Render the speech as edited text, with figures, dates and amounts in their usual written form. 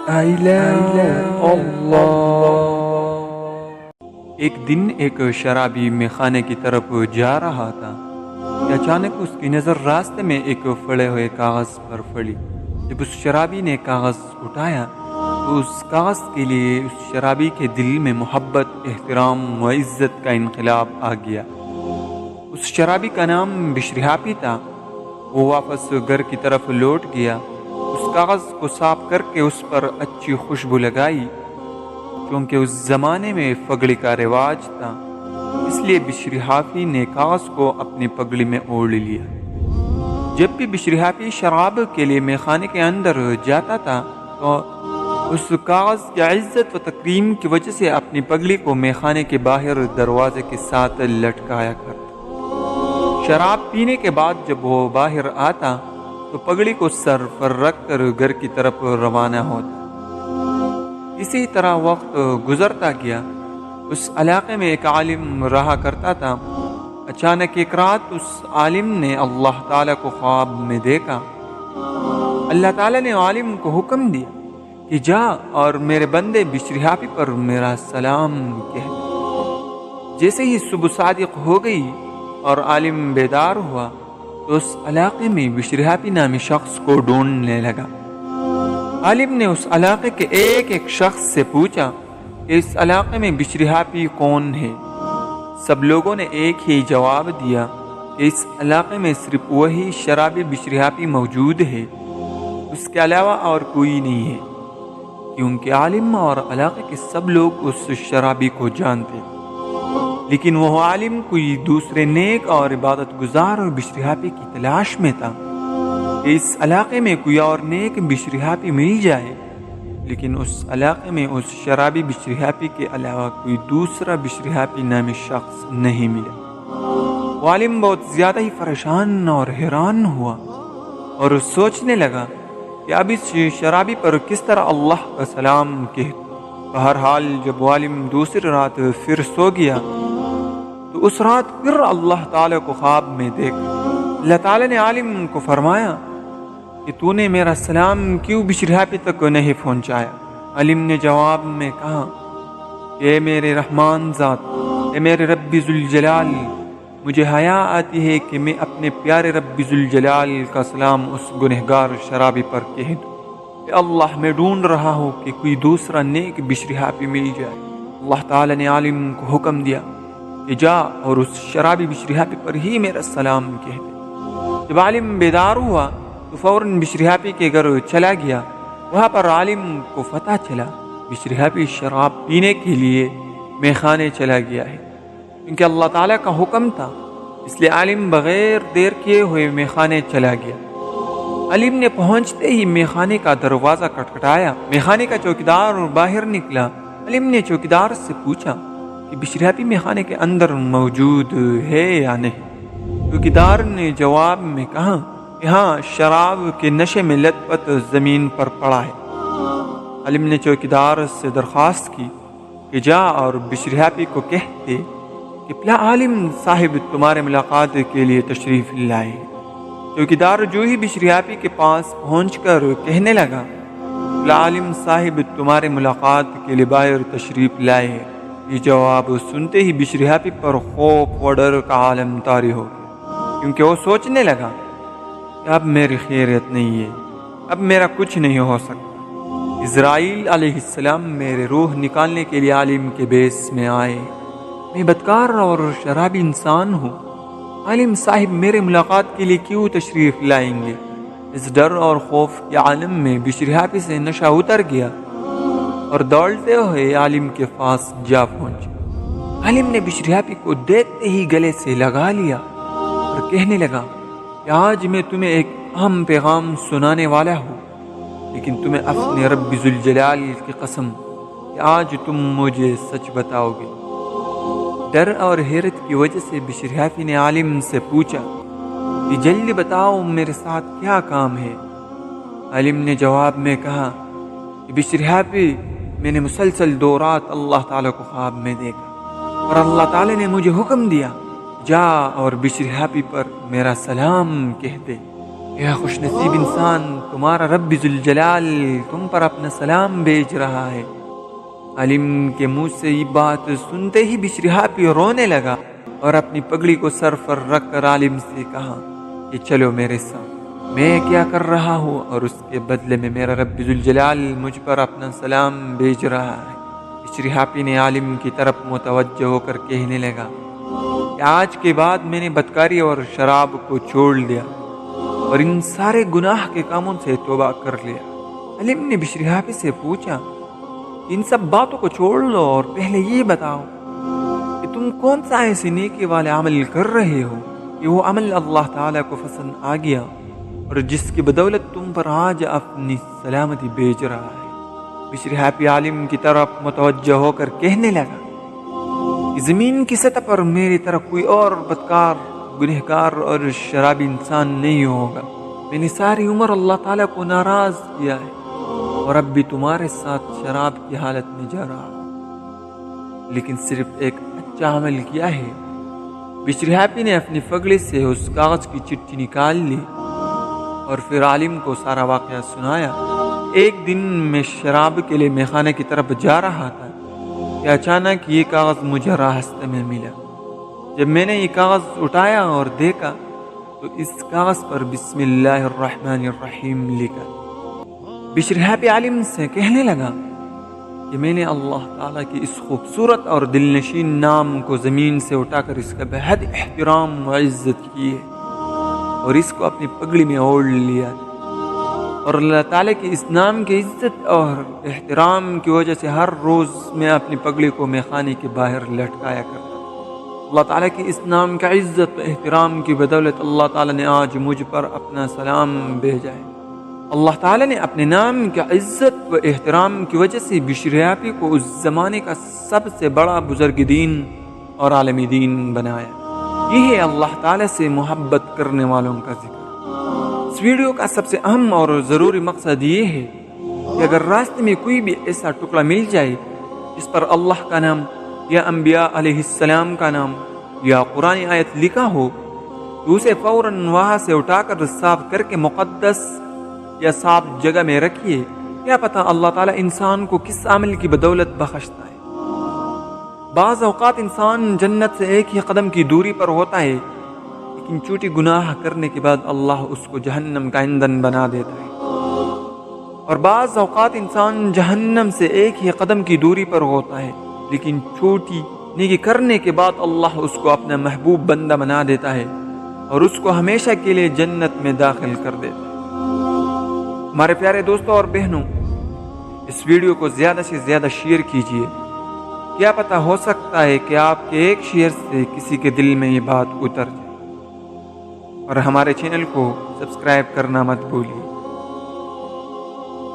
I love Allah. ایک دن ایک شرابی میخانے کی طرف جا رہا تھا کہ اچانک اس کی نظر راستے میں ایک پھڑے ہوئے کاغذ پر پڑی۔ جب اس شرابی نے کاغذ اٹھایا تو اس کاغذ کے لیے اس شرابی کے دل میں محبت، احترام و عزت کا انقلاب آ گیا۔ اس شرابی کا نام بشریحاپی تھا۔ وہ واپس گھر کی طرف لوٹ گیا، اس کاغذ کو صاف کر کے اس پر اچھی خوشبو لگائی۔ کیونکہ اس زمانے میں پگڑی کا رواج تھا، اس لیے بشریحاپی نے کاغذ کو اپنی پگڑی میں اوڑھ لیا۔ جب بھی بشریحاپی شراب کے لیے میخانے کے اندر جاتا تھا تو اس کاغذ کی عزت و تکریم کی وجہ سے اپنی پگڑی کو میخانے کے باہر دروازے کے ساتھ لٹکایا کرتا۔ شراب پینے کے بعد جب وہ باہر آتا تو پگڑی کو سر پر رکھ کر گھر کی طرف روانہ ہوتا۔ اسی طرح وقت گزرتا گیا۔ اس علاقے میں ایک عالم رہا کرتا تھا۔ اچانک ایک رات اس عالم نے اللہ تعالیٰ کو خواب میں دیکھا۔ اللہ تعالیٰ نے عالم کو حکم دیا کہ جا اور میرے بندے بشریحاپی پر میرا سلام کہہ دے۔ جیسے ہی صبح صادق ہو گئی اور عالم بیدار ہوا تو اس علاقے میں بشریحاپی نامی شخص کو ڈھونڈنے لگا۔ عالم نے اس علاقے کے ایک ایک شخص سے پوچھا کہ اس علاقے میں بشریحاپی کون ہے۔ سب لوگوں نے ایک ہی جواب دیا کہ اس علاقے میں صرف وہی شرابی بشریحاپی موجود ہے، اس کے علاوہ اور کوئی نہیں ہے، کیونکہ عالم اور علاقے کے سب لوگ اس شرابی کو جانتے۔ لیکن وہ عالم کوئی دوسرے نیک اور عبادت گزار اور بشریحاپی کی تلاش میں تھا کہ اس علاقے میں کوئی اور نیک بشریحاپی مل جائے، لیکن اس علاقے میں اس شرابی بشریحاپی کے علاوہ کوئی دوسرا بشریحاپی نامی شخص نہیں ملا۔ وہ عالم بہت زیادہ ہی پریشان اور حیران ہوا اور سوچنے لگا کہ اب اس شرابی پر کس طرح اللہ کا سلام کہے۔ بہرحال جب وہ عالم دوسری رات پھر سو گیا تو اس رات پھر اللہ تعالیٰ کو خواب میں دیکھا۔ اللہ تعالیٰ نے عالم کو فرمایا کہ تو نے میرا سلام کیوں بشریحاپی تک نہیں پہنچایا؟ عالم نے جواب میں کہا کہ اے میرے رحمان ذات، اے میرے رب ذوالجلال، مجھے حیا آتی ہے کہ میں اپنے پیارے رب ذوالجلال کا سلام اس گنہگار شرابی پر کہہ دوں۔ اے اللہ، میں ڈھونڈ رہا ہوں کہ کوئی دوسرا نیک بشریحاپی مل جائے۔ اللہ تعالیٰ نے عالم کو حکم دیا کہ جا اور اس شرابی بشریحاپی پر ہی میرا سلام کہہ دے۔ جب عالم بیدار ہوا تو فوراً بشریحاپی کے گھر چلا گیا۔ وہاں پر عالم کو پتہ چلا بشریحاپی شراب پینے کے لیے میخانے چلا گیا ہے، کیونکہ اللہ تعالیٰ کا حکم تھا، اس لیے عالم بغیر دیر کیے ہوئے میخانے چلا گیا۔ عالم نے پہنچتے ہی میخانے کا دروازہ کھٹکھٹایا۔ میخانے کا چوکیدار باہر نکلا۔ عالم نے چوکیدار سے پوچھا کہ بشریحاپی میخانے کے اندر موجود ہے یا نہیں۔ چوکیدار نے جواب میں کہا کہ ہاں، شراب کے نشے میں لت پت زمین پر پڑا ہے۔ عالم نے چوکیدار سے درخواست کی کہ جا اور بشریحاپی کو کہہ دے کہ فلاں عالم صاحب تمہارے ملاقات کے لیے تشریف لائے۔ چوکیدار جو ہی بشریحاپی کے پاس پہنچ کر کہنے لگا فلاں عالم صاحب تمہارے ملاقات کے لیے باہر تشریف لائے ہے، یہ جواب سنتے ہی بشریحاپی پر خوف و ڈر کا عالم طاری ہو گیا، کیونکہ وہ سوچنے لگا کہ اب میری خیریت نہیں ہے، اب میرا کچھ نہیں ہو سکتا۔ اسرائیل علیہ السلام میرے روح نکالنے کے لیے عالم کے بیس میں آئے۔ میں بدکار اور شرابی انسان ہوں، عالم صاحب میرے ملاقات کے لیے کیوں تشریف لائیں گے؟ اس ڈر اور خوف کے عالم میں بشریحاپی سے نشہ اتر گیا اور دوڑتے ہوئے عالم کے پاس جا پہنچے۔ عالم نے بشریحاپی کو دیکھتے ہی گلے سے لگا لیا اور کہنے لگا کہ آج میں تمہیں ایک اہم پیغام سنانے والا ہوں، لیکن تمہیں اپنے رب ذوالجلال کی قسم کہ آج تم مجھے سچ بتاؤ گے۔ ڈر اور حیرت کی وجہ سے بشریحاپی نے عالم سے پوچھا کہ جلدی بتاؤ میرے ساتھ کیا کام ہے۔ عالم نے جواب میں کہا کہ بشریحاپی، میں نے مسلسل 2 رات اللہ تعالیٰ کو خواب میں دیکھا اور اللہ تعالیٰ نے مجھے حکم دیا جا اور بشریحاپی پر میرا سلام کہہ دے۔ اے خوش نصیب انسان، تمہارا رب ذوالجلال تم پر اپنا سلام بھیج رہا ہے۔ عالم کے منہ سے یہ بات سنتے ہی بشری ہاپی رونے لگا اور اپنی پگڑی کو سر پر رکھ کر عالم سے کہا کہ چلو میرے ساتھ، میں کیا کر رہا ہوں اور اس کے بدلے میں میرا رب ذوالجلال مجھ پر اپنا سلام بھیج رہا ہے۔ بشری ہاپی نے عالم کی طرف متوجہ ہو کر کہنے لگا کہ آج کے بعد میں نے بدکاری اور شراب کو چھوڑ لیا اور ان سارے گناہ کے کاموں سے توبہ کر لیا۔ عالم نے بشری ہاپی سے پوچھا کہ ان سب باتوں کو چھوڑ لو اور پہلے یہ بتاؤ کہ تم کون سا ایسے نیکی والے عمل کر رہے ہو کہ وہ عمل اللہ تعالیٰ کو پسند آ گیا اور جس کی بدولت تم پر آج اپنی سلامتی بھیج رہا ہے۔ بشری ہاپی عالم کی طرف متوجہ ہو کر کہنے لگا کہ زمین کی سطح پر میری طرح کوئی اور بدکار، گنہگار اور شرابی انسان نہیں ہوگا۔ میں نے ساری عمر اللہ تعالیٰ کو ناراض کیا ہے اور اب بھی تمہارے ساتھ شراب کی حالت میں جا رہا ہوں، لیکن صرف ایک اچھا عمل کیا ہے۔ بشری ہاپی نے اپنی پگڑی سے اس کاغذ کی چٹھی نکال لی اور پھر عالم کو سارا واقعہ سنایا۔ ایک دن میں شراب کے لیے میخانے کی طرف جا رہا تھا کہ اچانک یہ کاغذ مجھے راستے میں ملا۔ جب میں نے یہ کاغذ اٹھایا اور دیکھا تو اس کاغذ پر بسم اللہ الرحمن الرحیم لکھا۔ بشری ہاپی عالم سے کہنے لگا کہ میں نے اللہ تعالیٰ کی اس خوبصورت اور دل نشین نام کو زمین سے اٹھا کر اس کا بہت احترام و عزت کی ہے اور اس کو اپنی پگڑی میں اوڑھ لیا، اور اللہ تعالیٰ کی اس نام کی عزت اور احترام کی وجہ سے ہر روز میں اپنی پگڑی کو میخانے کے باہر لٹکایا کرتا۔ اللہ تعالیٰ کی اس نام کا عزت و احترام کی بدولت اللہ تعالیٰ نے آج مجھ پر اپنا سلام بھیجا ہے۔ اللہ تعالیٰ نے اپنے نام کی عزت و احترام کی وجہ سے بشری ہاپی کو اس زمانے کا سب سے بڑا بزرگ دین اور عالم دین بنایا۔ یہ ہے اللہ تعالیٰ سے محبت کرنے والوں کا ذکر۔ اس ویڈیو کا سب سے اہم اور ضروری مقصد یہ ہے کہ اگر راستے میں کوئی بھی ایسا ٹکڑا مل جائے جس پر اللہ کا نام یا انبیاء علیہ السلام کا نام یا قرآن آیت لکھا ہو تو اسے فوراً وہاں سے اٹھا کر صاف کر کے مقدس یا صاف جگہ میں رکھیے۔ کیا پتہ اللہ تعالیٰ انسان کو کس عمل کی بدولت بخشتا ہے۔ بعض اوقات انسان جنت سے ایک ہی قدم کی دوری پر ہوتا ہے، لیکن چھوٹی گناہ کرنے کے بعد اللہ اس کو جہنم کا ایندھن بنا دیتا ہے، اور بعض اوقات انسان جہنم سے ایک ہی قدم کی دوری پر ہوتا ہے، لیکن چھوٹی نیکی کرنے کے بعد اللہ اس کو اپنا محبوب بندہ بنا دیتا ہے اور اس کو ہمیشہ کے لیے جنت میں داخل کر دیتا ہے۔ ہمارے پیارے دوستوں اور بہنوں، اس ویڈیو کو زیادہ سے زیادہ شیئر کیجیے۔ کیا پتہ ہو سکتا ہے کہ آپ کے ایک شیئر سے کسی کے دل میں یہ بات اتر جائے، اور ہمارے چینل کو سبسکرائب کرنا مت بھولیے۔